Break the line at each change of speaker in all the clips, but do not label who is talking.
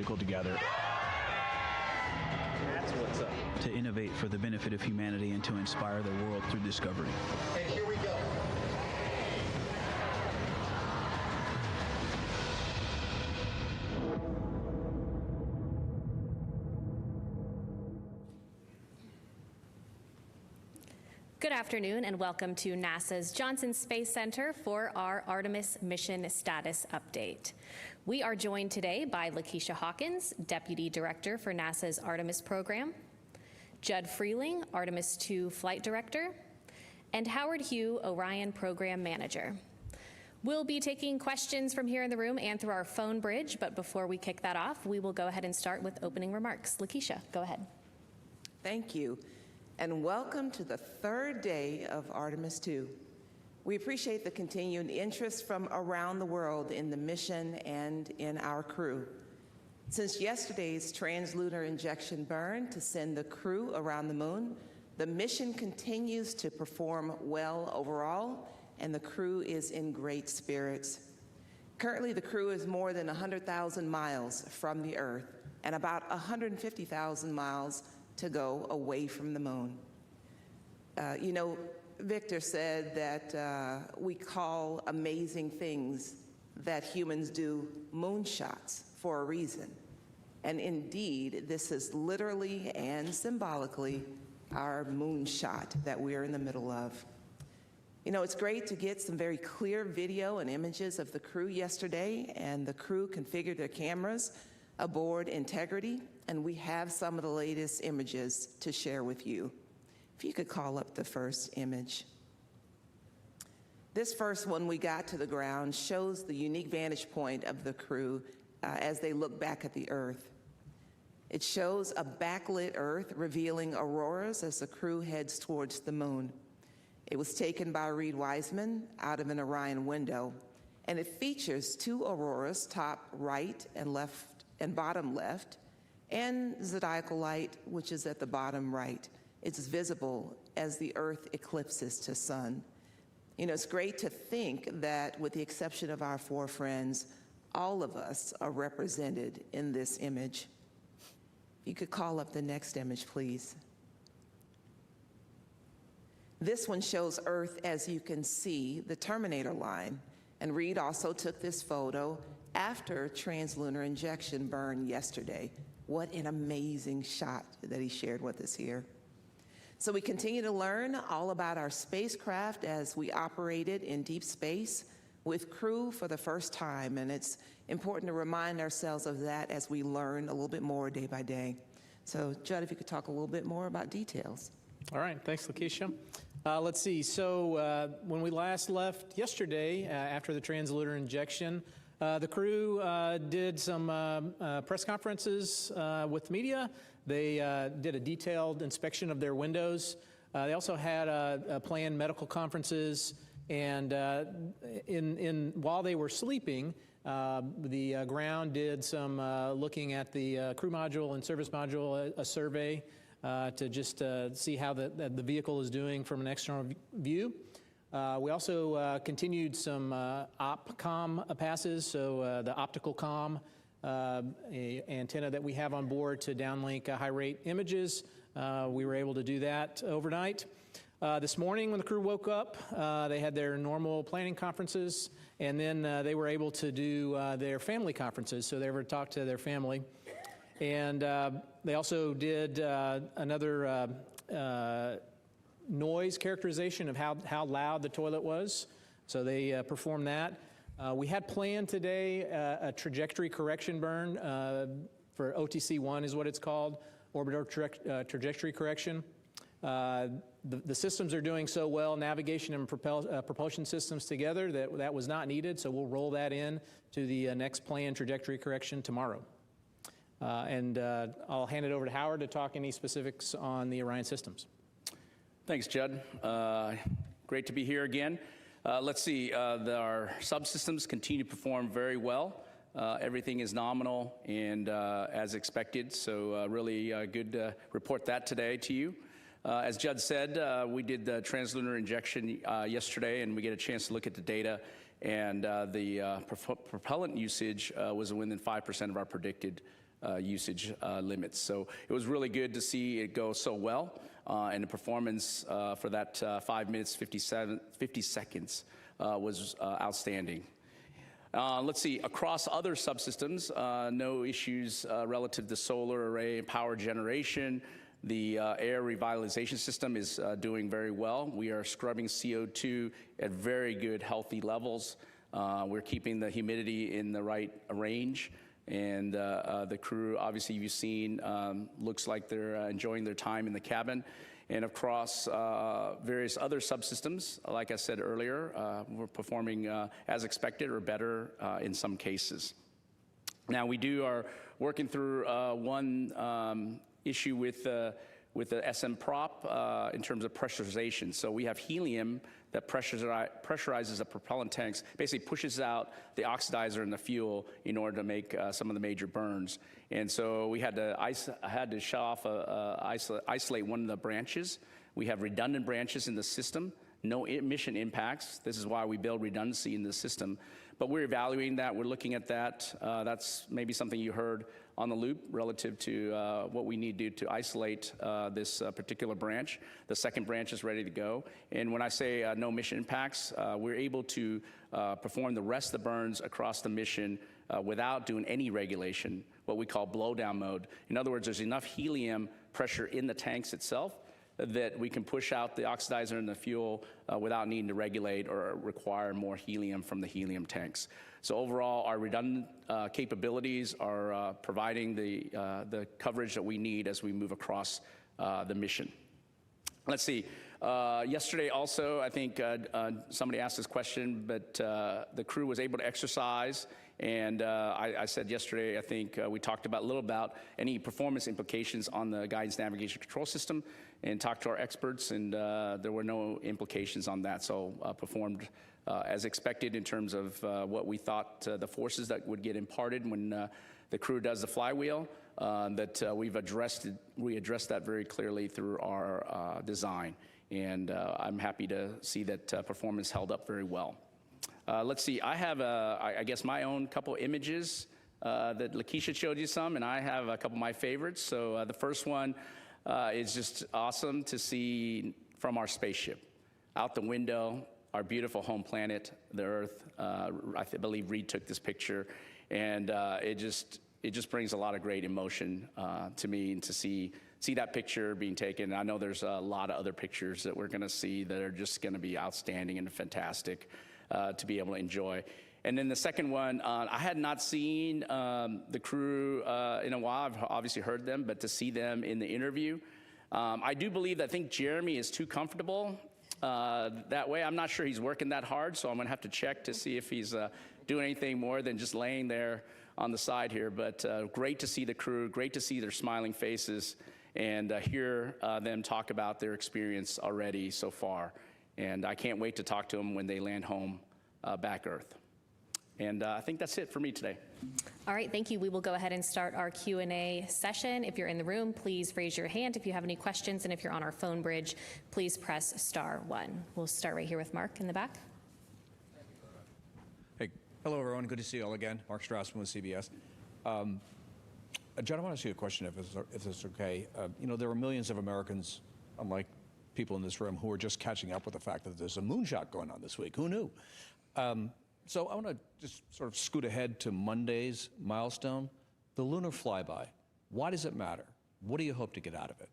vehicle together.
That's what's up.
To innovate for the benefit of humanity and to inspire the world through discovery.
And here we go.
Good afternoon and welcome to NASA's Johnson Space Center for our Artemis mission status update. We are joined today by Lakeisha Hawkins, Deputy Director for NASA's Artemis program, Judd Freeling, Artemis II Flight Director, and Howard Hugh, Orion Program Manager. We'll be taking questions from here in the room and through our phone bridge, but before we kick that off, we will go ahead and start with opening remarks. Lakeisha, go ahead.
Thank you, and welcome to the third day of Artemis II. We appreciate the continued interest from around the world in the mission and in our crew. Since yesterday's translunar injection burn to send the crew around the moon, the mission continues to perform well overall, and the crew is in great spirits. Currently, the crew is more than 100,000 miles from the Earth and about 150,000 miles to go away from the moon. You know, Victor said that we call amazing things that humans do moonshots for a reason. And indeed, this is literally and symbolically our moonshot that we're in the middle of. You know, it's great to get some very clear video and images of the crew yesterday, and the crew configured their cameras aboard Integrity, and we have some of the latest images to share with you. If you could call up the first image. This first one we got to the ground shows the unique vantage point of the crew as they look back at the Earth. It shows a backlit Earth revealing auroras as the crew heads towards the moon. It was taken by Reed Wiseman out of an Orion window, and it features two auroras, top right and left and bottom left, and zodiacal light, which is at the bottom right. It's visible as the Earth eclipses to sun. You know, it's great to think that with the exception of our four friends, all of us are represented in this image. You could call up the next image, please. This one shows Earth, as you can see, the Terminator line. And Reed also took this photo after translunar injection burn yesterday. What an amazing shot that he shared with us here. So we continue to learn all about our spacecraft as we operated in deep space with crew for the first time, and it's important to remind ourselves of that as we learn a little bit more day by day. So Judd, if you could talk a little bit more about details.
All right, thanks, Lakeisha. Let's see, so when we last left yesterday after the translunar injection, the crew did some press conferences with media. They did a detailed inspection of their windows. They also had planned medical conferences, and while they were sleeping, the ground did some looking at the crew module and service module, a survey to just see how the vehicle is doing from an external view. We also continued some OpComm passes, so the optical comm antenna that we have on board to downlink high-rate images. We were able to do that overnight. This morning when the crew woke up, they had their normal planning conferences, and then they were able to do their family conferences, so they were to talk to their family. And they also did another noise characterization of how loud the toilet was, so they performed that. We had planned today a trajectory correction burn for OTC-1 is what it's called, orbital trajectory correction. The systems are doing so well, navigation and propulsion systems together, that was not needed, so we'll roll that in to the next planned trajectory correction tomorrow. And I'll hand it over to Howard to talk any specifics on the Orion systems.
Thanks, Judd. Great to be here again. Let's see, our subsystems continue to perform very well. Everything is nominal and as expected, so really good to report that today to you. As Judd said, we did the translunar injection yesterday, and we get a chance to look at the data, and the propellant usage was within 5% of our predicted usage limits. So it was really good to see it go so well, and the performance for that 5 minutes, 50 seconds was outstanding. Let's see, across other subsystems, no issues relative to solar array and power generation. The air revitalization system is doing very well. We are scrubbing CO2 at very good, healthy levels. We're keeping the humidity in the right range. And the crew, obviously you've seen, looks like they're enjoying their time in the cabin. And across various other subsystems, like I said earlier, we're performing as expected or better in some cases. Now we are working through one issue with the SM prop in terms of pressurization. So we have helium that pressurizes the propellant tanks, basically pushes out the oxidizer and the fuel in order to make some of the major burns. And so we had to shut off, isolate one of the branches. We have redundant branches in the system, no emission impacts. This is why we build redundancy in the system. But we're evaluating that, we're looking at that. That's maybe something you heard on the loop relative to what we need to do to isolate this particular branch. The second branch is ready to go. And when I say no mission impacts, we're able to perform the rest of the burns across the mission without doing any regulation, what we call blowdown mode. In other words, there's enough helium pressure in the tanks itself that we can push out the oxidizer and the fuel without needing to regulate or require more helium from the helium tanks. So overall, our redundant capabilities are providing the coverage that we need as we move across the mission. Let's see. Yesterday also, I think somebody asked this question, but the crew was able to exercise. And I said yesterday, I think we talked a little about any performance implications on the guidance navigation control system and talked to our experts, and there were no implications on that. So performed as expected in terms of what we thought the forces that would get imparted when the crew does the flywheel, that we addressed that very clearly through our design. And I'm happy to see that performance held up very well. Let's see, I have, I guess, my own couple images that Lakeisha showed you some, and I have a couple of my favorites. So the first one is just awesome to see from our spaceship. Out the window, our beautiful home planet, the Earth. I believe Reed took this picture, and it just brings a lot of great emotion to me, and to see that picture being taken. I know there's a lot of other pictures that we're gonna see that are just gonna be outstanding and fantastic to be able to enjoy. And then the second one, I had not seen the crew in a while. I've obviously heard them, but to see them in the interview, I do believe that I think Jeremy is too comfortable that way. I'm not sure he's working that hard, so I'm gonna have to check to see if he's doing anything more than just laying there on the side here. But great to see the crew, great to see their smiling faces, and hear them talk about their experience already so far. And I can't wait to talk to them when they land home back Earth. And I think that's it for me today.
All right, thank you. We will go ahead and start our Q&A session. If you're in the room, please raise your hand if you have any questions. And if you're on our phone bridge, please press *1. We'll start right here with Mark in the back.
Hey, hello everyone. Good to see you all again. Mark Strassman with CBS. John, I want to ask you a question, if it's okay. You know, there are millions of Americans, unlike people in this room, who are just catching up with the fact that there's a moonshot going on this week. Who knew? So I want to just sort of scoot ahead to Monday's milestone, the lunar flyby. Why does it matter? What do you hope to get out of it?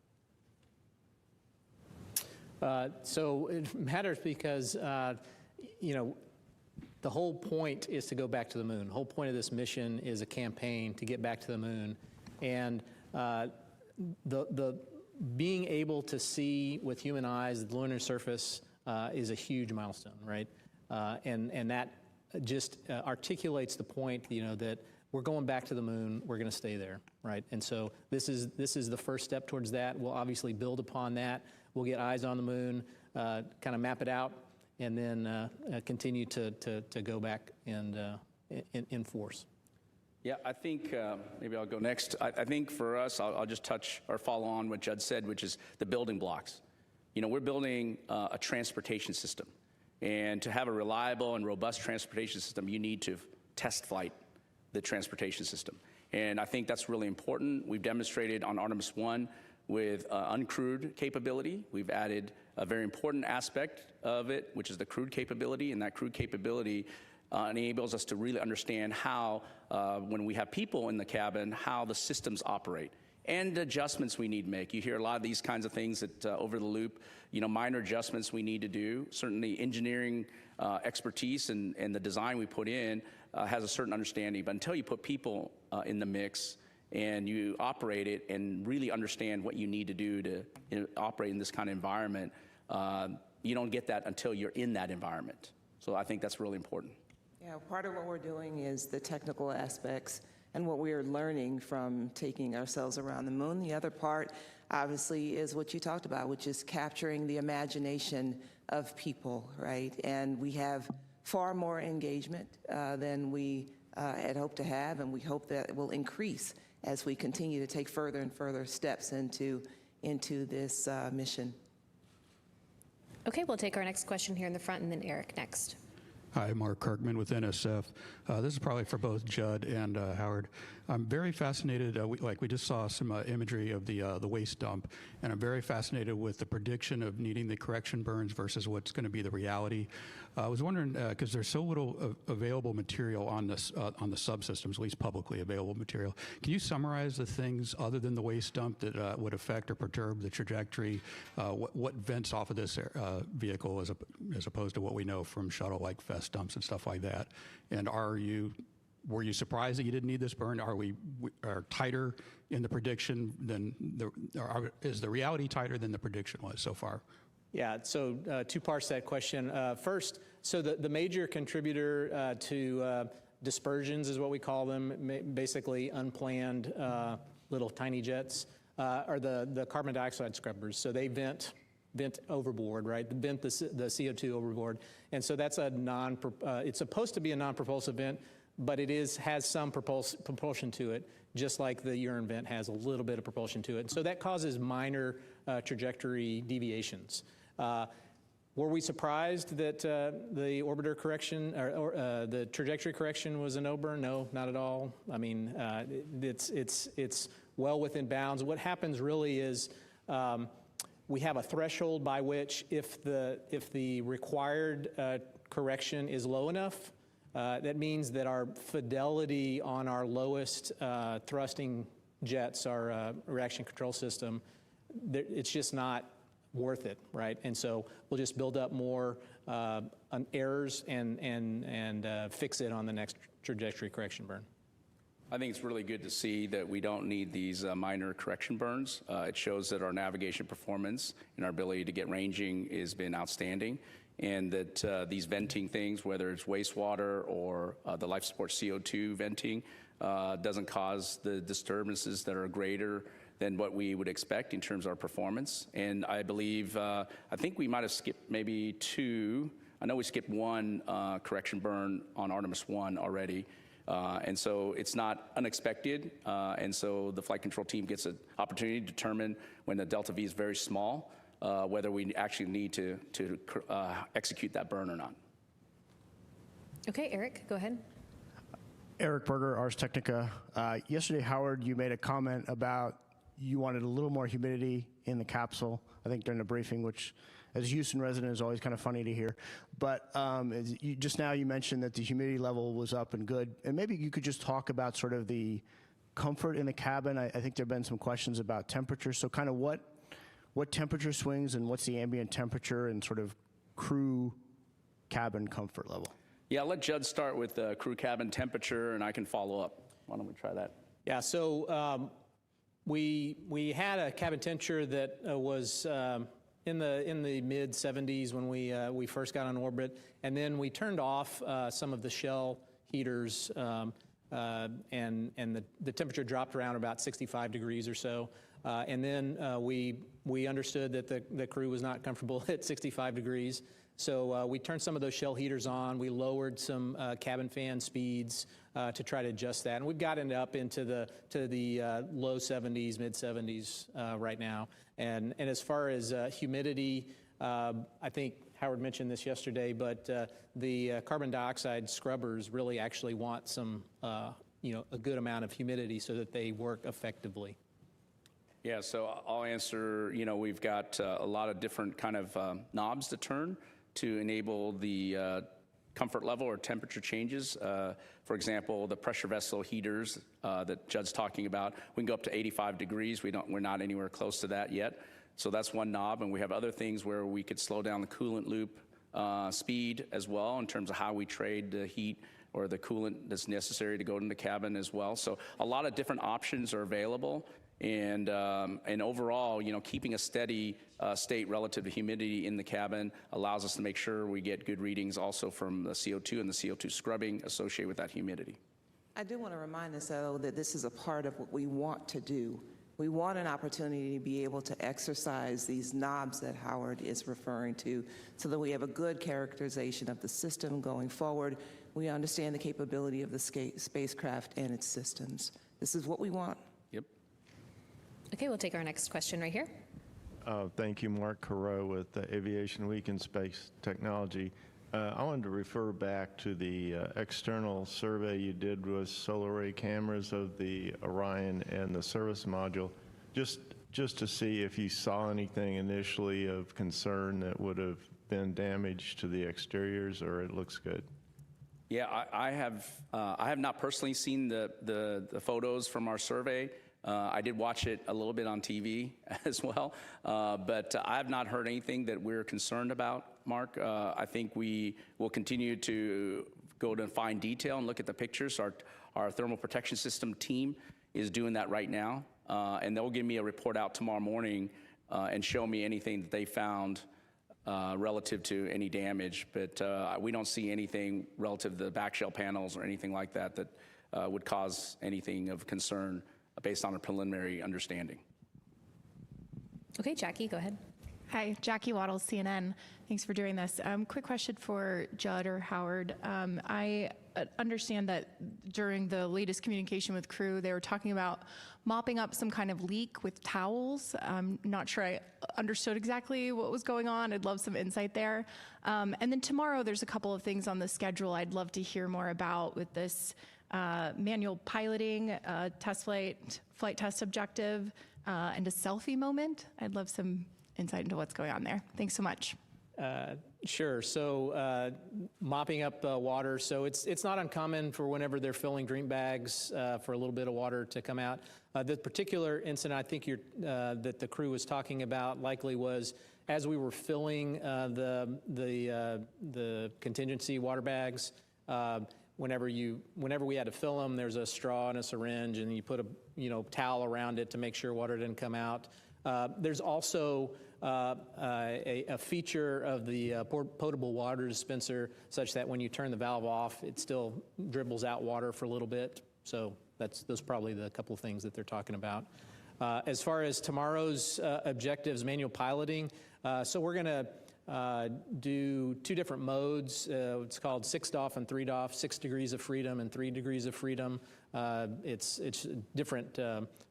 So it matters because, you know, the whole point is to go back to the moon. The whole point of this mission is a campaign to get back to the moon. And the being able to see with human eyes the lunar surface is a huge milestone, right? And that just articulates the point, you know, that we're going back to the moon, we're going to stay there, right? And so this is the first step towards that. We'll obviously build upon that. We'll get eyes on the moon, kind of map it out, and then continue to go back and in force.
Yeah, I think, maybe I'll go next. I think for us, I'll just touch or follow on what Judd said, which is the building blocks. You know, we're building a transportation system. And to have a reliable and robust transportation system, you need to test flight the transportation system. And I think that's really important. We've demonstrated on Artemis I with uncrewed capability. We've added a very important aspect of it, which is the crewed capability, and that crewed capability enables us to really understand how, when we have people in the cabin, how the systems operate and adjustments we need to make. You hear a lot of these kinds of things that over the loop, minor adjustments we need to do. Certainly engineering expertise and the design we put in has a certain understanding, but until you put people in the mix and you operate it and really understand what you need to do to operate in this kind of environment, you don't get that until you're in that environment. So I think that's really important.
Yeah, part of what we're doing is the technical aspects and what we are learning from taking ourselves around the moon. The other part, obviously, is what you talked about, which is capturing the imagination of people, right? And we have far more engagement than we had hoped to have, and we hope that it will increase as we continue to take further and further steps into this mission.
Okay, we'll take our next question here in the front, and then Eric next.
Hi, Mark Kirkman with NSF. This is probably for both Judd and Howard. I'm very fascinated, we just saw some imagery of the waste dump, and I'm very fascinated with the prediction of needing the correction burns versus what's going to be the reality. I was wondering, because there's so little available material on the subsystems, at least publicly available material. Can you summarize the things other than the waste dump that would affect or perturb the trajectory? What vents off of this vehicle as opposed to what we know from shuttle like fest dumps and stuff like that? And were you surprised that you didn't need this burn? Are we tighter in the prediction than is the reality tighter than the prediction was so far?
Yeah, so two parts to that question. First, so the major contributor to dispersions is what we call them, basically unplanned little tiny jets, are the carbon dioxide scrubbers. So they vent overboard, right? Vent the CO2 overboard. And so that's it's supposed to be a non-propulsive vent, but it has some propulsion to it, just like the urine vent has a little bit of propulsion to it. So that causes minor trajectory deviations. Were we surprised that the orbiter correction or the trajectory correction was a no-burn? No, not at all. I mean, it's well within bounds. What happens really is we have a threshold by which if the required correction is low enough, that means that our fidelity on our lowest thrusting jets, our reaction control system, it's just not worth it, right? And so we'll just build up more errors and fix it on the next trajectory correction burn.
I think it's really good to see that we don't need these minor correction burns. It shows that our navigation performance and our ability to get ranging has been outstanding, and that these venting things, whether it's wastewater or the life support CO2 venting, doesn't cause the disturbances that are greater than what we would expect in terms of our performance. And I believe, I think we might have skipped maybe two. I know we skipped one correction burn on Artemis I already. And so it's not unexpected. And so the flight control team gets an opportunity to determine when the delta V is very small, whether we actually need to execute that burn or not.
Okay, Eric, go ahead.
Eric Berger, Ars Technica. Yesterday, Howard, you made a comment about you wanted a little more humidity in the capsule, I think during the briefing, which as a Houston resident is always kind of funny to hear. But just now you mentioned that the humidity level was up and good. And maybe you could just talk about sort of the comfort in the cabin. I think there have been some questions about temperature. So kind of what temperature swings and what's the ambient temperature and sort of crew cabin comfort level?
Yeah, I'll let Judd start with the crew cabin temperature, and I can follow up. Why don't we try that?
Yeah, so we had a cabin temperature that was in the mid 70s when we first got on orbit, and then we turned off some of the shell heaters, and the temperature dropped around about 65 degrees or so, and then we understood that the crew was not comfortable at 65 degrees. So we turned some of those shell heaters on. We lowered some cabin fan speeds to try to adjust that, and we've gotten up into the low 70s, mid 70s right now. And as far as humidity, I think Howard mentioned this yesterday, but the carbon dioxide scrubbers really actually want some a good amount of humidity so that they work effectively?
Yeah, so I'll answer, we've got a lot of different kind of knobs to turn to enable the comfort level or temperature changes. For example, the pressure vessel heaters that Judd's talking about, we can go up to 85 degrees. We're not anywhere close to that yet. So that's one knob, and we have other things where we could slow down the coolant loop speed as well in terms of how we trade the heat or the coolant that's necessary to go in the cabin as well. So a lot of different options are available. And overall, keeping a steady state relative to humidity in the cabin allows us to make sure we get good readings also from the CO2 and the CO2 scrubbing associated with that humidity.
I do want to remind us, though, that this is a part of what we want to do. We want an opportunity to be able to exercise these knobs that Howard is referring to so that we have a good characterization of the system going forward. We understand the capability of the spacecraft and its systems. This is what we want.
Yep.
Okay, we'll take our next question right here.
Thank you, Mark Carreau with Aviation Week in Space Technology. I wanted to refer back to the external survey you did with solar array cameras of the Orion and the service module, just to see if you saw anything initially of concern that would have been damage to the exteriors, or it looks good.
Yeah, I have not personally seen the photos from our survey. I did watch it a little bit on TV as well, but I have not heard anything that we're concerned about, Mark. I think we will continue to go to fine detail and look at the pictures. Our thermal protection system team is doing that right now, and they'll give me a report out tomorrow morning and show me anything that they found relative to any damage. But we don't see anything relative to the back shell panels or anything like that that would cause anything of concern based on a preliminary understanding.
Okay, Jackie, go ahead.
Hi, Jackie Waddles, CNN. Thanks for doing this. Quick question for Judd or Howard. I understand that during the latest communication with crew, they were talking about mopping up some kind of leak with towels. I'm not sure I understood exactly what was going on. I'd love some insight there. And then tomorrow, there's a couple of things on the schedule I'd love to hear more about with this manual piloting, test flight test objective, and a selfie moment. I'd love some insight into what's going on there. Thanks so much.
Sure. So mopping up water. So it's not uncommon for whenever they're filling drink bags for a little bit of water to come out. The particular incident I think that the crew was talking about likely was as we were filling the contingency water bags. Whenever we had to fill them, there's a straw and a syringe, and you put a towel around it to make sure water didn't come out. There's also a feature of the potable water dispenser such that when you turn the valve off, it still dribbles out water for a little bit. So those are probably the couple of things that they're talking about. As far as tomorrow's objectives, manual piloting, so we're going to do two different modes. It's called 6 DOF and 3 DOF, 6 degrees of freedom and 3 degrees of freedom. It's different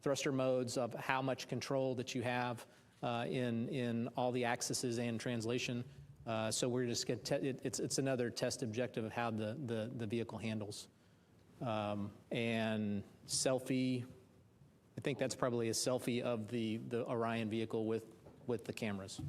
thruster modes of how much control that you have in all the axes and translation. So we're just it's another test objective of how the vehicle handles. And selfie, I think that's probably a selfie of the Orion vehicle with the cameras.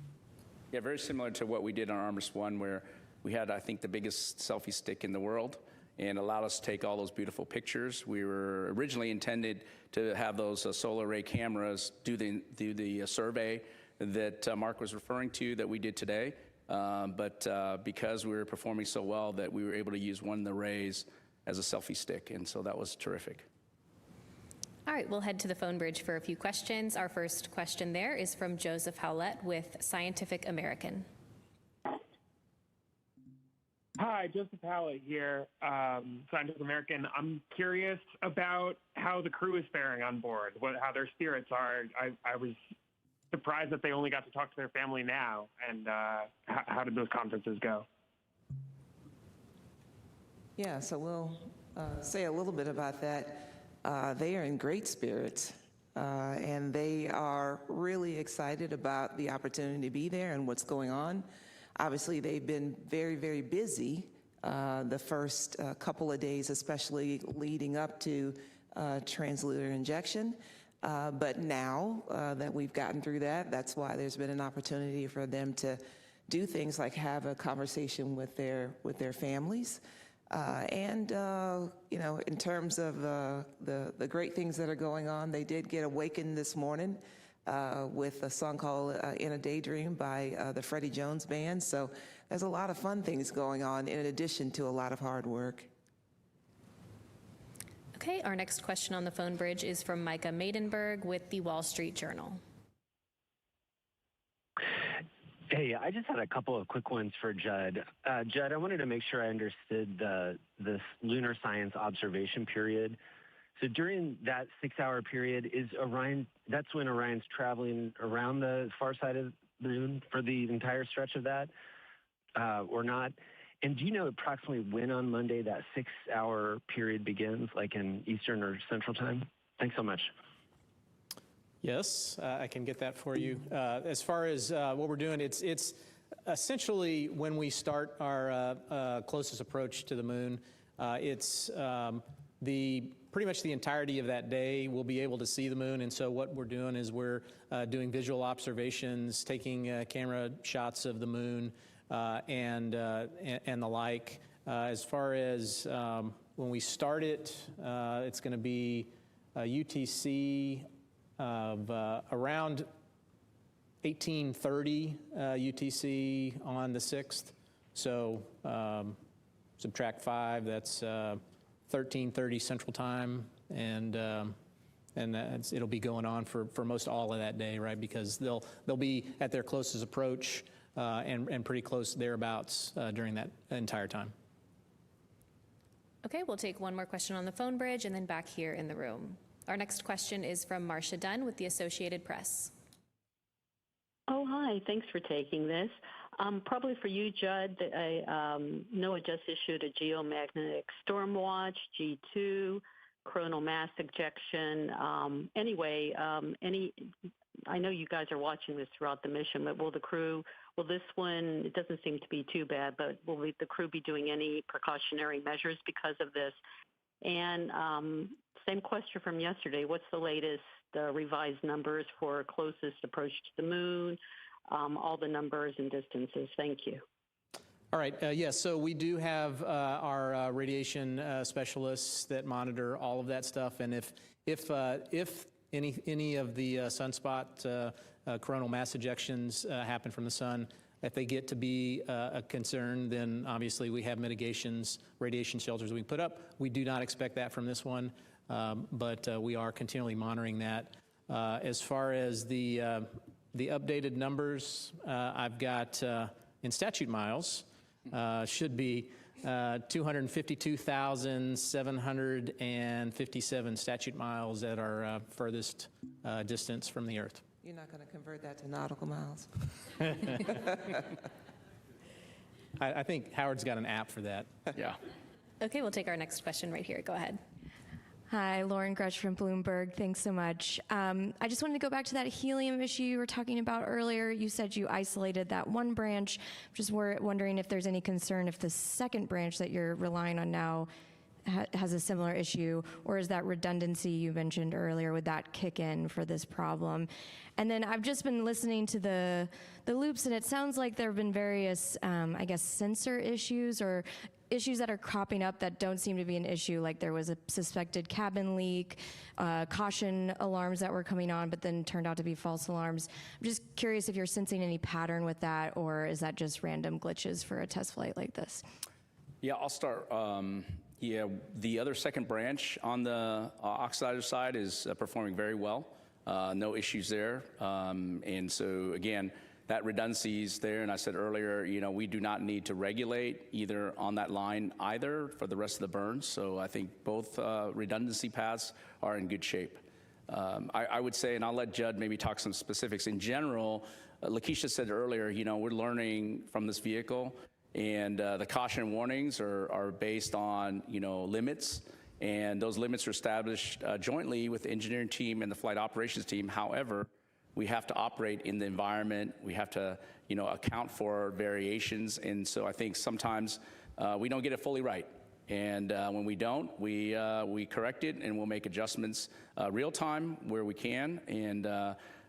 Yeah, very similar to what we did on Artemis I, where we had, I think, the biggest selfie stick in the world and allowed us to take all those beautiful pictures. We were originally intended to have those solar array cameras do the survey that Mark was referring to that we did today. But because we were performing so well that we were able to use one of the arrays as a selfie stick, and so that was terrific.
All right, we'll head to the phone bridge for a few questions. Our first question there is from Joseph Howlett with Scientific American.
Hi, Joseph Howlett here, Scientific American. I'm curious about how the crew is faring on board, how their spirits are. I was surprised that they only got to talk to their family now, and how did those conferences go?
Yeah, so we'll say a little bit about that. They are in great spirits, and they are really excited about the opportunity to be there and what's going on. Obviously, they've been very, very busy the first couple of days, especially leading up to translunar injection. But now that we've gotten through that, that's why there's been an opportunity for them to do things like have a conversation with their families. And you know, in terms of the great things that are going on, they did get awakened this morning with a song called In a Daydream by the Freddie Jones Band. So there's a lot of fun things going on in addition to a lot of hard work.
Okay, our next question on the phone bridge is from Micah Maidenberg with the Wall Street Journal.
Hey, I just had a couple of quick ones for Judd. Judd, I wanted to make sure I understood this lunar science observation period. So during that 6-hour period, is Orion, that's when Orion's traveling around the far side of the moon for the entire stretch of that, or not? And do you know approximately when on Monday that 6-hour period begins, like in Eastern or Central Time? Thanks so much.
Yes, I can get that for you. As far as what we're doing, it's essentially when we start our closest approach to the moon. It's pretty much the entirety of that day we'll be able to see the moon, and so what we're doing is we're doing visual observations, taking camera shots of the moon and the like. As far as when we start it, it's going to be UTC of around 1830 UTC on the 6th. So subtract 5, that's 1330 Central Time, and it'll be going on for most all of that day, right? Because they'll be at their closest approach and pretty close thereabouts during that entire time.
Okay, we'll take one more question on the phone bridge and then back here in the room. Our next question is from Marcia Dunn with the Associated Press.
Oh, hi. Thanks for taking this. Probably for you, Judd. NOAA just issued a geomagnetic storm watch, G2, coronal mass ejection. I know you guys are watching this throughout the mission, but will this one, it doesn't seem to be too bad, but will the crew be doing any precautionary measures because of this? And same question from yesterday. What's the latest revised numbers for closest approach to the moon, all the numbers and distances? Thank you.
All right. Yes. So we do have our radiation specialists that monitor all of that stuff, and if any of the sunspot coronal mass ejections happen from the sun, if they get to be a concern, then obviously we have mitigations, radiation shelters we can put up. We do not expect that from this one, but we are continually monitoring that. As far as the updated numbers, I've got in statute miles, should be 252,757 statute miles at our furthest distance from the Earth.
You're not going to convert that to nautical miles?
I think Howard's got an app for that.
Yeah.
Okay, we'll take our next question right here. Go ahead.
Hi, Lauren Grutch from Bloomberg. Thanks so much. I just wanted to go back to that helium issue you were talking about earlier. You said you isolated that one branch. Just wondering if there's any concern if the second branch that you're relying on now has a similar issue, or is that redundancy you mentioned earlier, would that kick in for this problem? And then I've just been listening to the loops, and it sounds like there have been various, I guess, sensor issues or issues that are cropping up that don't seem to be an issue, like there was a suspected cabin leak, caution alarms that were coming on, but then turned out to be false alarms. I'm just curious if you're sensing any pattern with that, or is that just random glitches for a test flight like this?
Yeah, I'll start. Yeah, the other second branch on the oxidizer side is performing very well. No issues there. And so, again, that redundancy is there. And I said earlier, we do not need to regulate either on that line either for the rest of the burns. So I think both redundancy paths are in good shape. I would say, and I'll let Judd maybe talk some specifics. In general, Lakeisha said earlier, we're learning from this vehicle. And the caution warnings are based on, limits, and those limits are established jointly with the engineering team and the flight operations team. However, we have to operate in the environment. We have to, account for variations. And so I think sometimes we don't get it fully right. And when we don't, we correct it, and we'll make adjustments real time where we can. And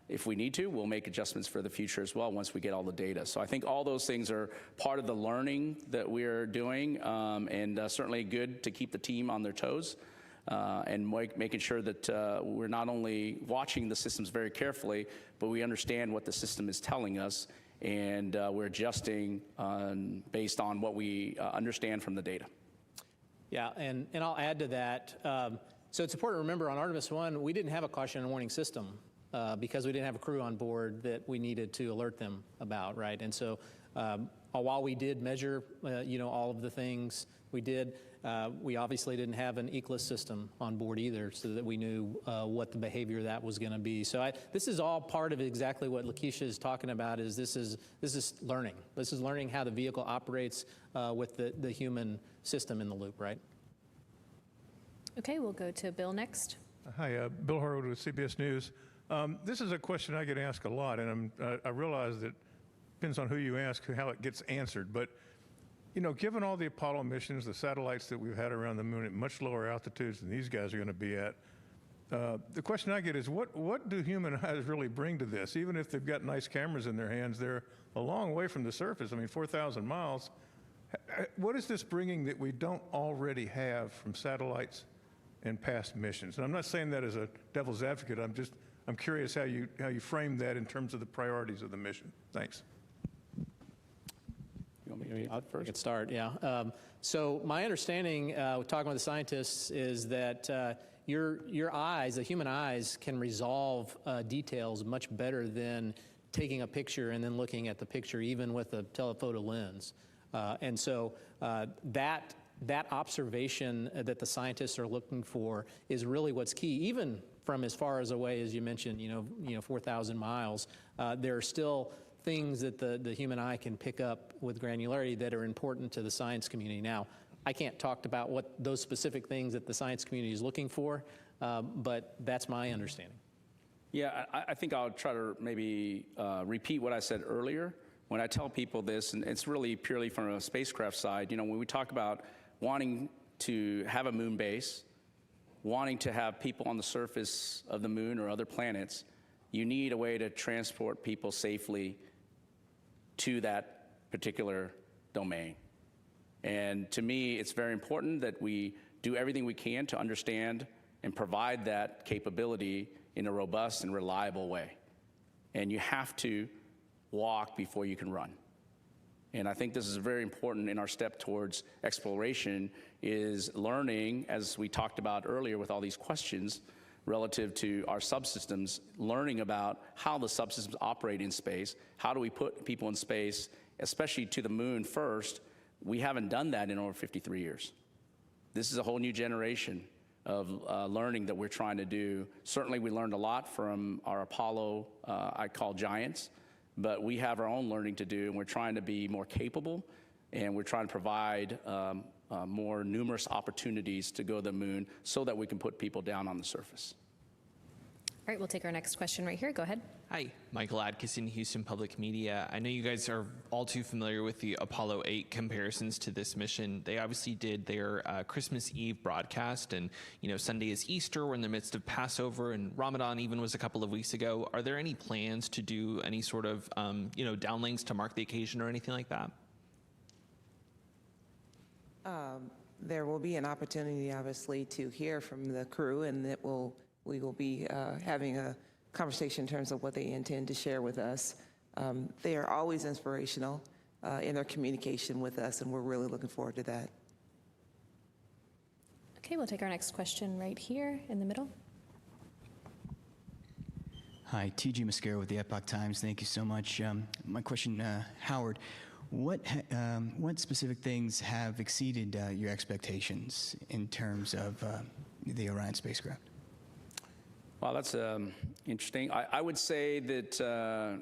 if we need to, we'll make adjustments for the future as well once we get all the data. So I think all those things are part of the learning that we're doing, and certainly good to keep the team on their toes. And making sure that we're not only watching the systems very carefully, but we understand what the system is telling us, and we're adjusting based on what we understand from the data.
Yeah, and I'll add to that. So it's important to remember on Artemis I, we didn't have a caution and warning system because we didn't have a crew on board that we needed to alert them about, right? And so while we did measure, all of the things we did, we obviously didn't have an ECLIS system on board either, so that we knew what the behavior of that was going to be. So this is all part of exactly what Lakeisha is talking about. This is learning. This is learning how the vehicle operates with the human system in the loop, right?
Okay, we'll go to Bill next.
Hi, Bill Harwood with CBS News. This is a question I get asked a lot, and I realize that it depends on who you ask how it gets answered. But given all the Apollo missions, the satellites that we've had around the moon at much lower altitudes than these guys are going to be at, the question I get is what do human eyes really bring to this? Even if they've got nice cameras in their hands, they're a long way from the surface. I mean, 4,000 miles. What is this bringing that we don't already have from satellites and past missions? And I'm not saying that as a devil's advocate. I'm curious how you frame that in terms of the priorities of the mission. Thanks.
You want me to first? I can start, yeah. So my understanding, talking with the scientists, is that your eyes, the human eyes, can resolve details much better than taking a picture and then looking at the picture, even with a telephoto lens. And so that observation that the scientists are looking for is really what's key. Even from as far as away as you mentioned, 4,000 miles, there are still things that the human eye can pick up with granularity that are important to the science community. Now, I can't talk about what those specific things that the science community is looking for, but that's my understanding.
Yeah, I think I'll try to maybe repeat what I said earlier. When I tell people this, and it's really purely from a spacecraft side, when we talk about wanting to have a moon base, wanting to have people on the surface of the moon or other planets, you need a way to transport people safely to that particular domain. And to me, it's very important that we do everything we can to understand and provide that capability in a robust and reliable way. And you have to walk before you can run. And I think this is very important in our step towards exploration, is learning, as we talked about earlier with all these questions relative to our subsystems, learning about how the subsystems operate in space. How do we put people in space, especially to the moon first? We haven't done that in over 53 years. This is a whole new generation of learning that we're trying to do. Certainly we learned a lot from our Apollo, I call giants, but we have our own learning to do, and we're trying to be more capable, and we're trying to provide more numerous opportunities to go to the moon so that we can put people down on the surface.
All right, we'll take our next question right here. Go ahead.
Hi, Michael Adkison, Houston Public Media. I know you guys are all too familiar with the Apollo 8 comparisons to this mission. They obviously did their Christmas Eve broadcast, and Sunday is Easter. We're in the midst of Passover, and Ramadan even was a couple of weeks ago. Are there any plans to do any sort of downlinks to mark the occasion or anything like that?
There will be an opportunity, obviously, to hear from the crew, and we will be having a conversation in terms of what they intend to share with us. They are always inspirational in their communication with us, and we're really looking forward to that.
Okay, we'll take our next question right here in the middle.
Hi, T.G. Mascaro with the Epoch Times. Thank you so much. My question, Howard, what specific things have exceeded your expectations in terms of the Orion spacecraft?
Well, that's interesting. I would say that,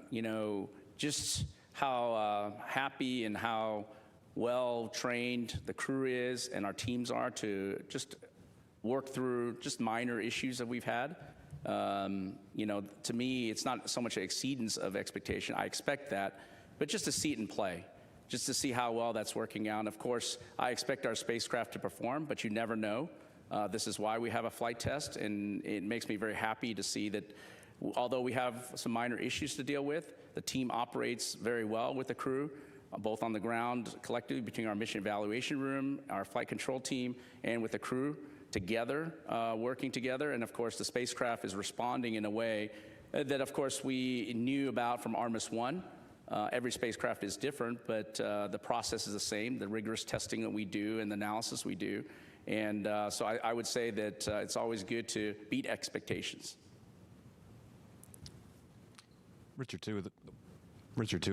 just how happy and how well-trained the crew is and our teams are to just work through just minor issues that we've had. To me, it's not so much an exceedance of expectation. I expect that, but just to see it in play, just to see how well that's working out. And of course, I expect our spacecraft to perform, but you never know. This is why we have a flight test, and it makes me very happy to see that although we have some minor issues to deal with, the team operates very well with the crew, both on the ground collectively between our mission evaluation room, our flight control team, and with the crew together, working together. And of course, the spacecraft is responding in a way that, of course, we knew about from Artemis 1. Every spacecraft is different, but the process is the same, the rigorous testing that we do and the analysis we do. And so I would say that it's always good to beat expectations.
Richard II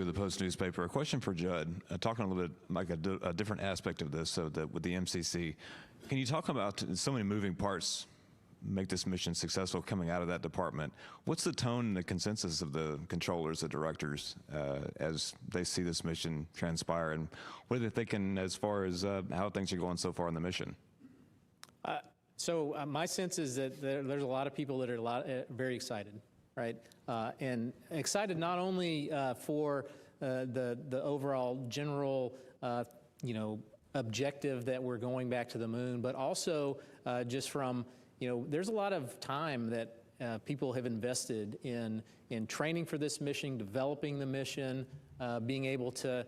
of the Post newspaper. A question for Judd. Talking a little bit like a different aspect of this, so that with the MCC, can you talk about so many moving parts make this mission successful coming out of that department? What's the tone and the consensus of the controllers, the directors, as they see this mission transpire, and what are they thinking as far as how things are going so far in the mission?
So my sense is that there's a lot of people that are very excited, right? And excited not only for the overall general, objective that we're going back to the moon, but also just from, there's a lot of time that people have invested in training for this mission, developing the mission, being able to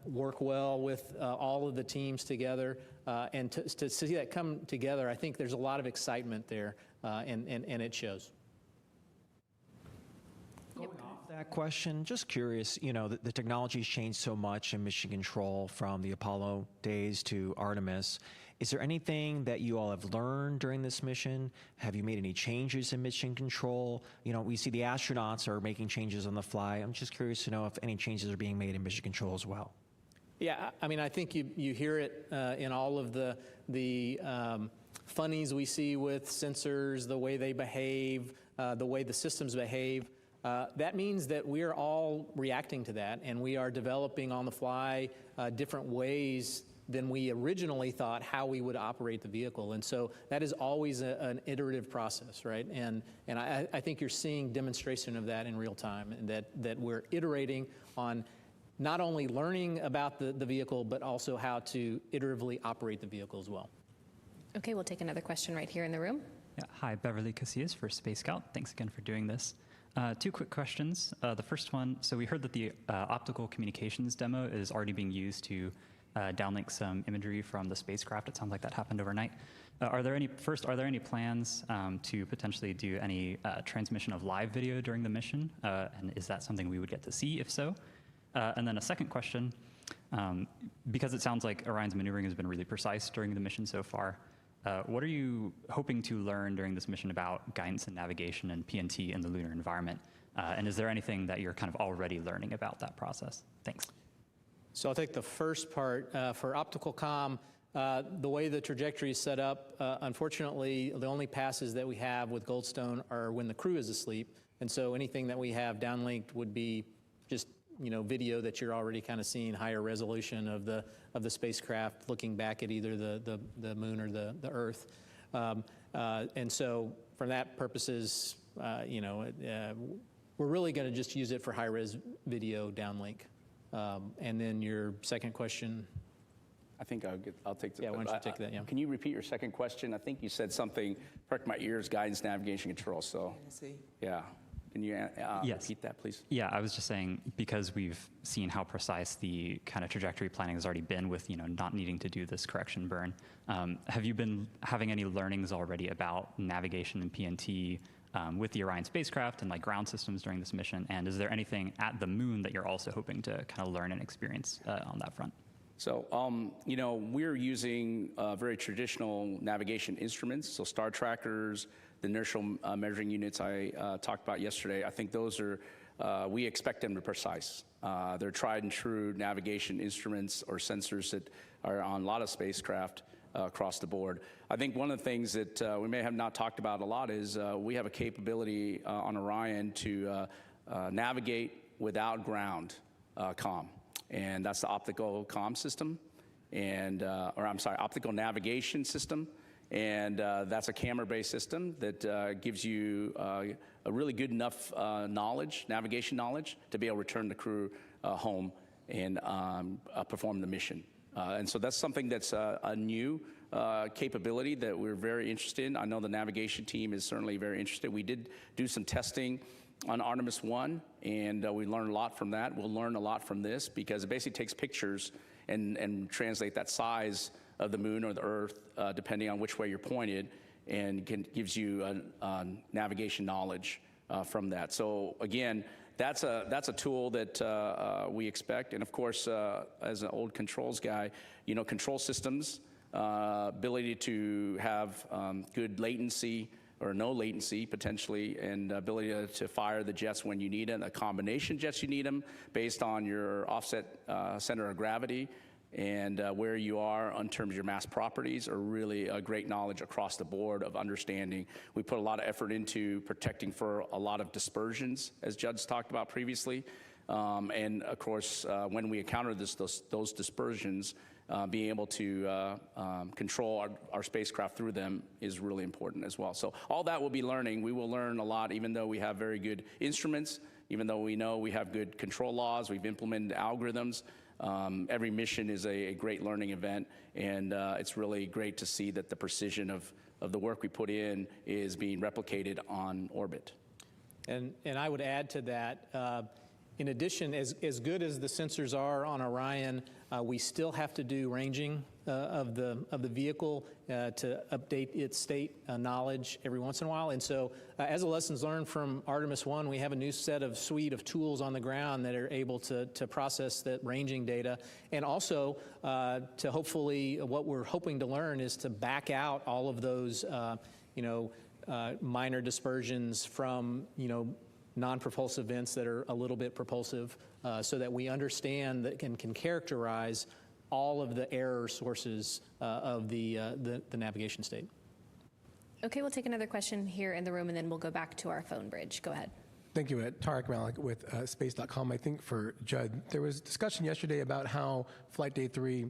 work well with all of the teams together, and to see that come together. I think there's a lot of excitement there, and it shows.
Going off that question, just curious, the technology's changed so much in mission control from the Apollo days to Artemis. Is there anything that you all have learned during this mission? Have you made any changes in mission control? We see the astronauts are making changes on the fly. I'm just curious to know if any changes are being made in mission control as well.
Yeah, I mean, I think you hear it in all of the funnies we see with sensors, the way they behave, the way the systems behave. That means that we are all reacting to that, and we are developing on the fly different ways than we originally thought how we would operate the vehicle. And so that is always an iterative process, right? And I think you're seeing demonstration of that in real time, and that we're iterating on not only learning about the vehicle, but also how to iteratively operate the vehicle as well.
Okay, we'll take another question right here in the room.
Yeah, hi, Beverly Casillas for Space Scout. Thanks again for doing this. Two quick questions. The first one, so we heard that the optical communications demo is already being used to downlink some imagery from the spacecraft. It sounds like that happened overnight. Are there any plans to potentially do any transmission of live video during the mission? And is that something we would get to see, if so? And then a second question, because it sounds like Orion's maneuvering has been really precise during the mission so far, what are you hoping to learn during this mission about guidance and navigation and PNT in the lunar environment? And is there anything that you're kind of already learning about that process? Thanks.
So I'll take the first part. For optical comm, the way the trajectory is set up, unfortunately, the only passes that we have with Goldstone are when the crew is asleep. And so anything that we have downlinked would be just video that you're already kind of seeing, higher resolution of the spacecraft looking back at either the moon or the Earth. And so for that purposes, we're really going to just use it for high-res video downlink. And then your second question.
I think I'll take the.
Yeah, why don't you take that? Yeah.
Can you repeat your second question? I think you said something. Perked my ears. Guidance, navigation, control. So. Yeah. Can you repeat that, please?
Yeah, I was just saying, because we've seen how precise the kind of trajectory planning has already been with, not needing to do this correction burn. Have you been having any learnings already about navigation and PNT with the Orion spacecraft and like ground systems during this mission? And is there anything at the moon that you're also hoping to kind of learn and experience on that front?
So, we're using very traditional navigation instruments, so star trackers, the inertial measuring units I talked about yesterday. I think those are, we expect them to be precise. They're tried and true navigation instruments or sensors that are on a lot of spacecraft across the board. I think one of the things that we may have not talked about a lot is we have a capability on Orion to navigate without ground comm. And that's the optical comm system, optical navigation system. And that's a camera-based system that gives you a really good enough navigation knowledge, to be able to return the crew home and perform the mission. And so that's something that's a new capability that we're very interested in. I know the navigation team is certainly very interested. We did do some testing on Artemis I, and we learned a lot from that. We'll learn a lot from this because it basically takes pictures and translate that size of the moon or the Earth, depending on which way you're pointed, and gives you navigation knowledge from that. So again, that's a tool that we expect. And of course, as an old controls guy, you know, control systems, ability to have good latency or no latency potentially, and ability to fire the jets when you need them, a combination jets you need them based on your offset center of gravity and where you are in terms of your mass properties are really a great knowledge across the board of understanding. We put a lot of effort into protecting for a lot of dispersions, as Judd's talked about previously. And of course, when we encounter those dispersions, being able to control our spacecraft through them is really important as well. So all that we'll be learning. We will learn a lot, even though we have very good instruments, even though we know we have good control laws, we've implemented algorithms. Every mission is a great learning event, and it's really great to see that the precision of the work we put in is being replicated on orbit.
And I would add to that, in addition, as good as the sensors are on Orion, we still have to do ranging of the vehicle to update its state knowledge every once in a while. And so as a lessons learned from Artemis I, we have a new suite of tools on the ground that are able to process that ranging data. And also to hopefully, what we're hoping to learn is to back out all of those, minor dispersions from, non-propulsive events that are a little bit propulsive, so that we understand that can characterize all of the error sources of the navigation state.
Okay, we'll take another question here in the room, and then we'll go back to our phone bridge. Go ahead.
Thank you. Tarek Malik with Space.com. I think for Judd, there was discussion yesterday about how Flight Day 3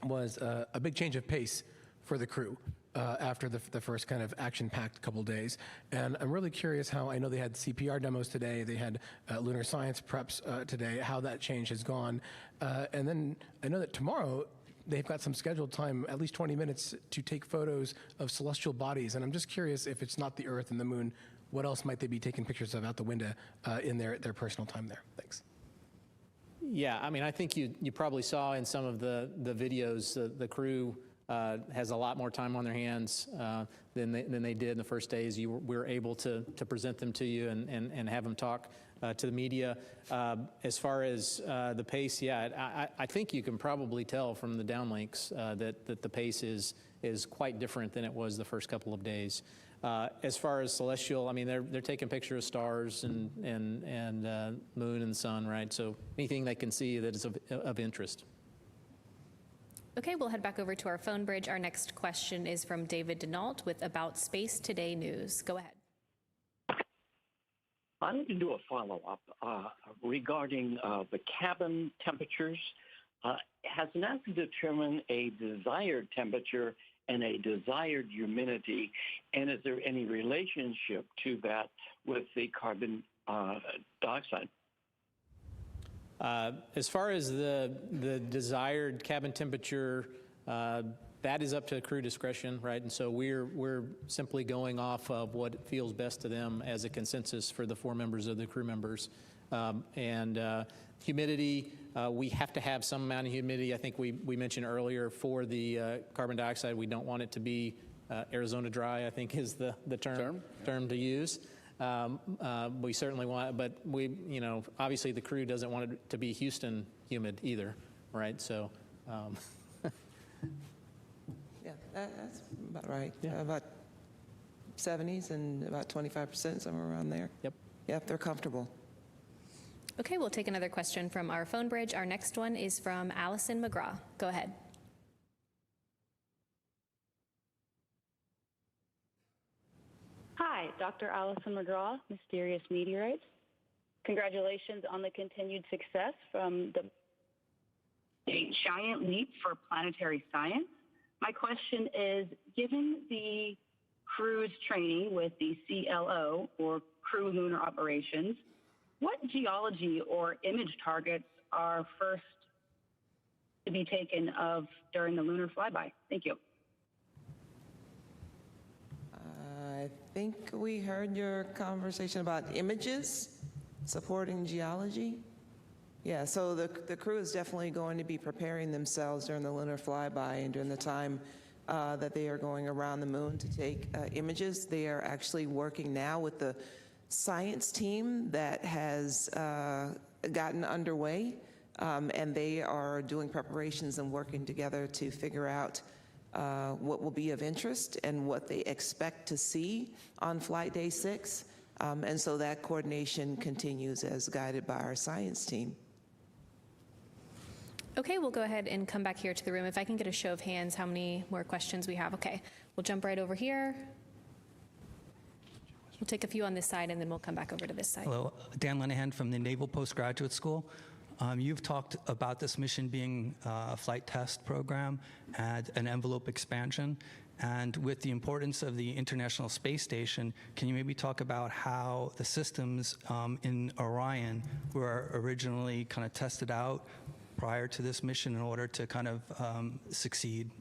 was a big change of pace for the crew. After the first kind of action-packed couple days. And I'm really curious how, I know they had CPR demos today, they had lunar science preps today, how that change has gone. And then I know that tomorrow they've got some scheduled time, at least 20 minutes, to take photos of celestial bodies. And I'm just curious, if it's not the Earth and the Moon, what else might they be taking pictures of out the window in their personal time there? Thanks.
Yeah, I mean, I think you probably saw in some of the videos, the crew has a lot more time on their hands than they did in the first days. We were able to present them to you and have them talk to the media. As far as the pace, yeah, I think you can probably tell from the downlinks that the pace is quite different than it was the first couple of days. As far as celestial, I mean, they're taking pictures of stars and moon and sun, right? So anything they can see that is of interest.
Okay, we'll head back over to our phone bridge. Our next question is from David Denault with About Space Today News. Go ahead.
I need to do a follow-up regarding the cabin temperatures. Has NASA determined a desired temperature and a desired humidity, and is there any relationship to that with the carbon dioxide?
As far as the desired cabin temperature, that is up to crew discretion, right? And so we're simply going off of what feels best to them as a consensus for the 4 members of the crew members. Humidity, we have to have some amount of humidity. I think we mentioned earlier for the carbon dioxide, we don't want it to be Arizona dry, I think is the term to use. We certainly want, but obviously the crew doesn't want it to be Houston humid either, right? So,
yeah, that's about right.
Yeah.
About 70s and about 25%, somewhere around there. Yep, they're comfortable.
Okay, we'll take another question from our phone bridge. Our next one is from Allison McGraw. Go ahead.
Hi, Dr. Allison McGraw, Mysterious Meteorites. Congratulations on the continued success from a giant leap for planetary science. My question is, given the crew's training with the CLO, or Crew Lunar Operations, what geology or image targets are first to be taken of during the lunar flyby? Thank you.
I think we heard your conversation about images supporting geology. Yeah, so the crew is definitely going to be preparing themselves during the lunar flyby and during the time that they are going around the moon to take images. They are actually working now with the science team that has gotten underway, and they are doing preparations and working together to figure out what will be of interest and what they expect to see on flight day 6. And so that coordination continues as guided by our science team.
Okay, we'll go ahead and come back here to the room. If I can get a show of hands, how many more questions we have? Okay, we'll jump right over here. We'll take a few on this side, and then we'll come back over to this side.
Hello, Dan Lenahan from the Naval Postgraduate School. You've talked about this mission being a flight test program and an envelope expansion. And with the importance of the International Space Station, can you maybe talk about how the systems in Orion were originally kind of tested out prior to this mission in order to kind of succeed?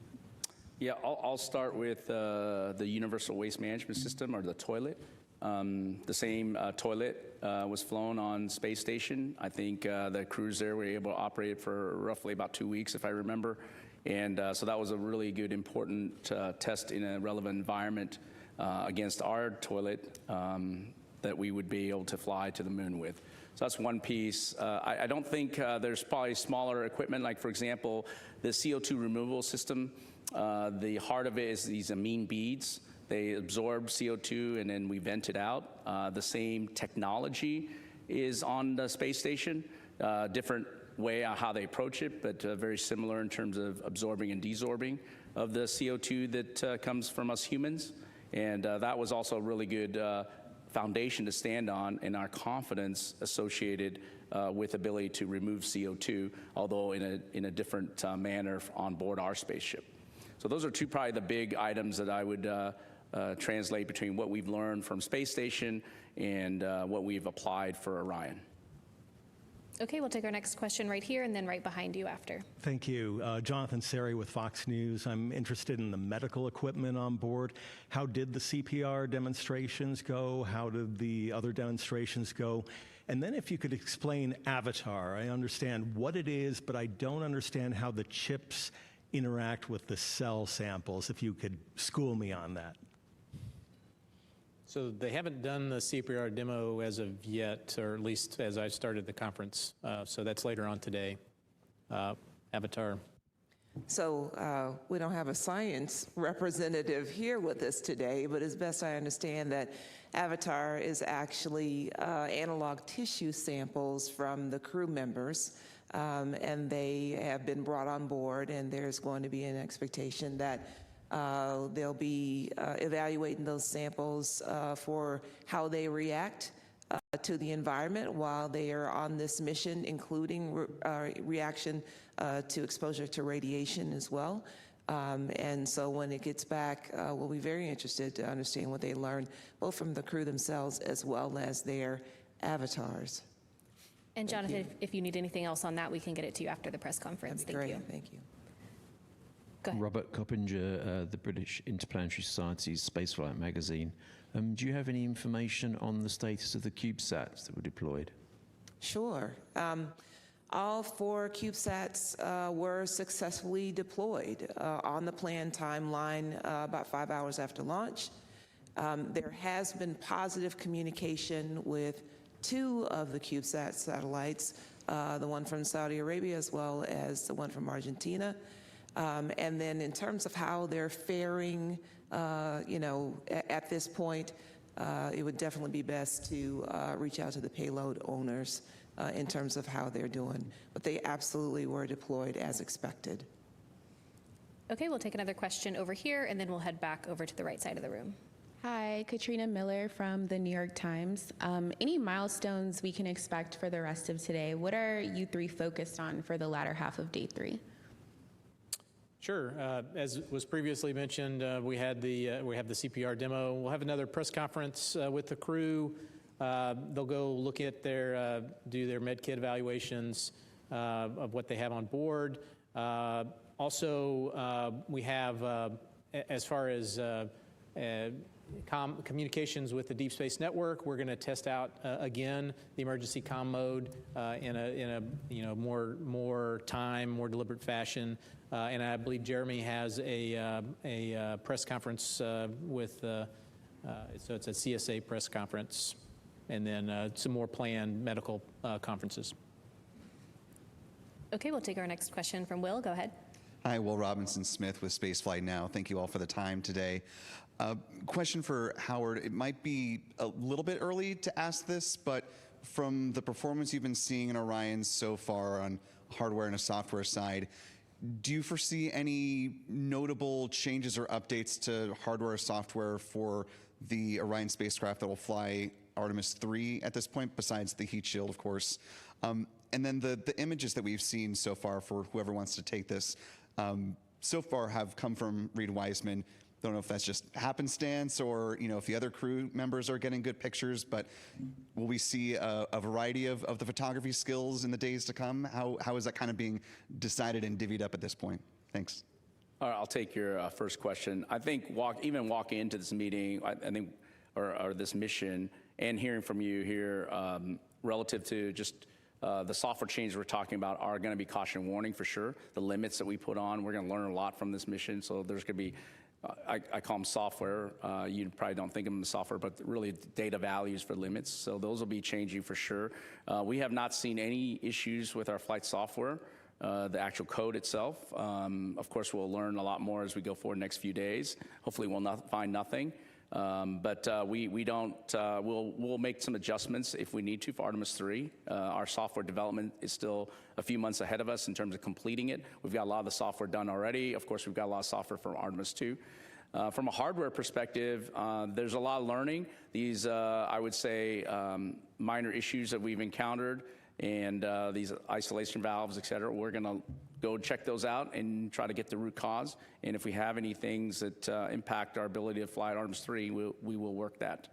Yeah, I'll start with the Universal Waste Management System, or the toilet. The same toilet was flown on space station. I think the crews there were able to operate it for roughly about 2 weeks, if I remember. And so that was a really good, important test in a relevant environment against our toilet that we would be able to fly to the moon with. So that's one piece. I don't think there's probably smaller equipment, like, for example, the CO2 removal system. The heart of it is these amine beads. They absorb CO2 and then we vent it out. The same technology is on the space station, different way on how they approach it, but very similar in terms of absorbing and desorbing of the CO2 that comes from us humans. And that was also a really good foundation to stand on in our confidence associated with ability to remove CO2, although in a different manner on board our spaceship. So those are two probably the big items that I would translate between what we've learned from space station and what we've applied for Orion.
Okay, we'll take our next question right here and then right behind you after.
Thank you. Jonathan Seri with Fox News. I'm interested in the medical equipment on board. How did the CPR demonstrations go? How did the other demonstrations go? And then if you could explain Avatar. I understand what it is, but I don't understand how the chips interact with the cell samples. If you could school me on that.
So they haven't done the CPR demo as of yet, or at least as I started the conference. So that's later on today. Avatar.
So we don't have a science representative here with us today, but as best I understand that Avatar is actually analog tissue samples from the crew members, and they have been brought on board, and there's going to be an expectation that they'll be evaluating those samples for how they react to the environment while they are on this mission, including reaction to exposure to radiation as well. And so when it gets back, we'll be very interested to understand what they learned, both from the crew themselves as well as their avatars.
And Jonathan, if you need anything else on that, we can get it to you after the press conference.
That'd be great. Thank you.
Go ahead.
Robert Coppinger, the British Interplanetary Society's Spaceflight magazine. Do you have any information on the status of the CubeSats that were deployed?
Sure. All 4 CubeSats were successfully deployed on the planned timeline about 5 hours after launch. There has been positive communication with 2 of the CubeSat satellites, the one from Saudi Arabia as well as the one from Argentina. And then in terms of how they're faring, at this point, it would definitely be best to reach out to the payload owners in terms of how they're doing. But they absolutely were deployed as expected.
Okay, we'll take another question over here, and then we'll head back over to the right side of the room.
Hi, Katrina Miller from the New York Times. Any milestones we can expect for the rest of today? What are you 3 focused on for the latter half of day 3?
Sure. As was previously mentioned, we have the CPR demo. We'll have another press conference with the crew. They'll go look at do their med kit evaluations, of what they have on board. Also, we have, as far as communications with the Deep Space Network, we're going to test out again the emergency comm mode in a more deliberate fashion. And I believe Jeremy has a press conference with so it's a CSA press conference, and then some more planned medical conferences.
Okay, we'll take our next question from Will. Go ahead.
Hi, Will Robinson Smith with Spaceflight Now. Thank you all for the time today. Question for Howard. It might be a little bit early to ask this, but from the performance you've been seeing in Orion so far on hardware and a software side, do you foresee any notable changes or updates to hardware or software for the Orion spacecraft that will fly Artemis III at this point, besides the heat shield, of course? And then the images that we've seen so far, for whoever wants to take this, so far have come from Reed Wiseman. Don't know if that's just happenstance or, if the other crew members are getting good pictures, but will we see a variety of the photography skills in the days to come? How is that kind of being decided and divvied up at this point? Thanks.
All right, I'll take your first question. I think even walking into this meeting, I think, or this mission, and hearing from you here relative to just the software changes we're talking about are going to be caution warning for sure. The limits that we put on, we're going to learn a lot from this mission. So there's going to be, I call them software. You probably don't think of them as software, but really data values for limits. So those will be changing for sure. We have not seen any issues with our flight software, the actual code itself. Of course, we'll learn a lot more as we go forward the next few days. Hopefully we'll find nothing. But we don't, we'll make some adjustments if we need to for Artemis III. Our software development is still a few months ahead of us in terms of completing it. We've got a lot of the software done already. Of course, we've got a lot of software for Artemis II. From a hardware perspective, there's a lot of learning. These, I would say, minor issues that we've encountered, and these isolation valves, et cetera, we're going to go check those out and try to get the root cause. And if we have any things that impact our ability to fly at Artemis III, we will work that.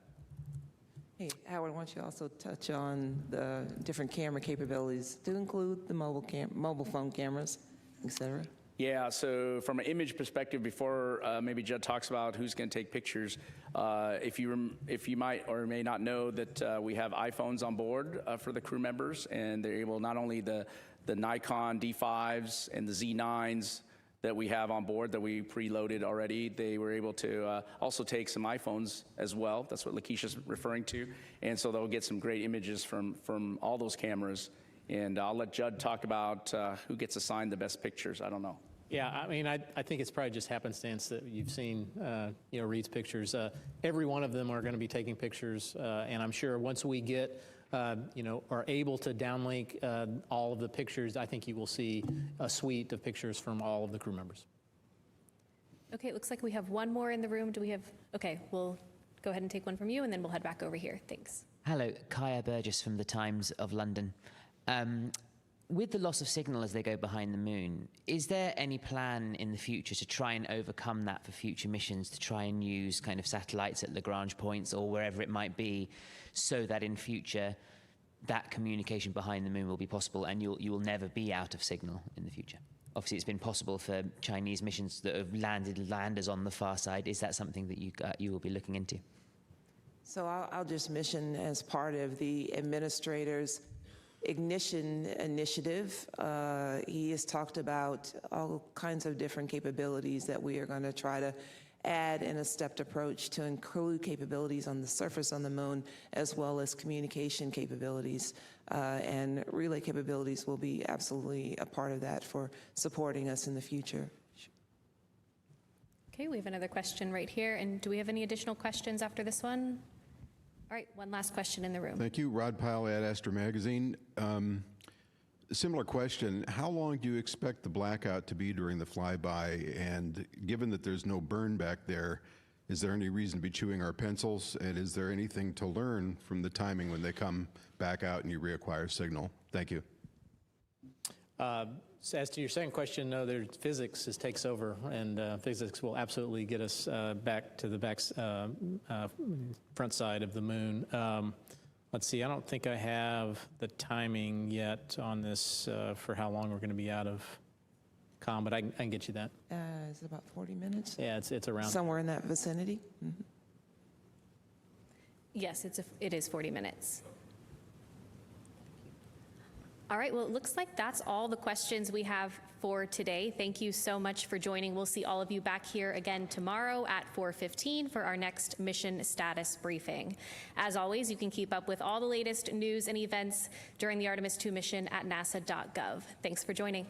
Hey, Howard, why don't you also touch on the different camera capabilities to include the mobile phone cameras, et cetera?
Yeah, so from an image perspective, before maybe Judd talks about who's going to take pictures, if you might or may not know that we have iPhones on board for the crew members, and they're able, not only the Nikon D5s and the Z9s that we have on board that we preloaded already, they were able to also take some iPhones as well. That's what Lakeisha's referring to. And so they'll get some great images from all those cameras. And I'll let Judd talk about who gets assigned the best pictures. I don't know.
Yeah, I mean, I think it's probably just happenstance that you've seen, Reed's pictures. Every one of them are going to be taking pictures, and I'm sure once we get, are able to downlink all of the pictures, I think you will see a suite of pictures from all of the crew members.
Okay, it looks like we have one more in the room. Do we have? Okay, we'll go ahead and take one from you, and then we'll head back over here. Thanks.
Hello, Kaya Burgess from the Times of London. With the loss of signal as they go behind the moon, is there any plan in the future to try and overcome that for future missions, to try and use kind of satellites at Lagrange points or wherever it might be, so that in future that communication behind the moon will be possible and you will never be out of signal in the future? Obviously, it's been possible for Chinese missions that have landed landers on the far side. Is that something that you will be looking into?
So I'll just mention, as part of the administrator's Ignition initiative, he has talked about all kinds of different capabilities that we are going to try to add in a stepped approach to include capabilities on the surface on the moon, as well as communication capabilities. And relay capabilities will be absolutely a part of that for supporting us in the future.
Okay, we have another question right here. And do we have any additional questions after this one? All right, one last question in the room.
Thank you. Rod Pyle at Astro Magazine. Similar question. How long do you expect the blackout to be during the flyby? And given that there's no burn back there, is there any reason to be chewing our pencils? And is there anything to learn from the timing when they come back out and you reacquire signal? Thank you.
So as to your second question, no, physics takes over, and physics will absolutely get us back to the front side of the moon. Let's see, I don't think I have the timing yet on this for how long we're going to be out of comm, but I can get you that.
Is it about 40 minutes?
Yeah, it's around.
Somewhere in that vicinity? Mm-hmm.
Yes, it is 40 minutes. All right, well, it looks like that's all the questions we have for today. Thank you so much for joining. We'll see all of you back here again tomorrow at 4:15 for our next mission status briefing. As always, you can keep up with all the latest news and events during the Artemis II mission at nasa.gov. Thanks for joining.